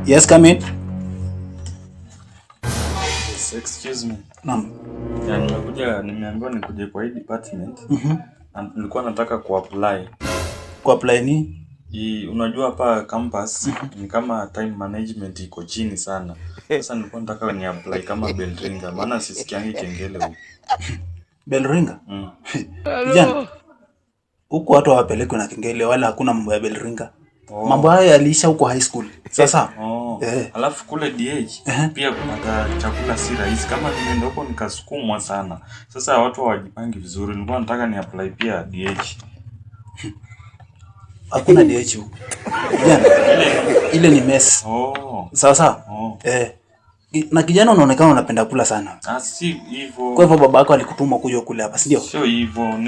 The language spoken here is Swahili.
Yes, come in. Yes, excuse me. Naam. Nimeambiwa nikuje kwa hii department. Mhm. Na nilikuwa nataka kuapply. Kuapply ni? Unajua hapa campus ni kama time management iko chini sana. Sasa nilikuwa nataka ni apply kama bell ringer, maana sisikiangi kengele huko. Bell ringer? Mm. Kijana. Huko watu hawapelekwi na kengele wala hakuna mambo ya bell ringer. Oh. Mambo haya yaliisha huko high school. Sasa. Alafu kule DH pia kupata chakula si rahisi. Kama nimeenda huko nikasukumwa sana. Sasa watu hawajipangi vizuri. Nilikuwa nataka ni apply pia DH. Hakuna DH huko. Kijana. Ile ni mess. Sasa. Na kijana unaonekana unapenda kula sana. Si hivyo. Kwa hivyo babako alikutuma kuja kule hapa, si ndio? Sio hivyo.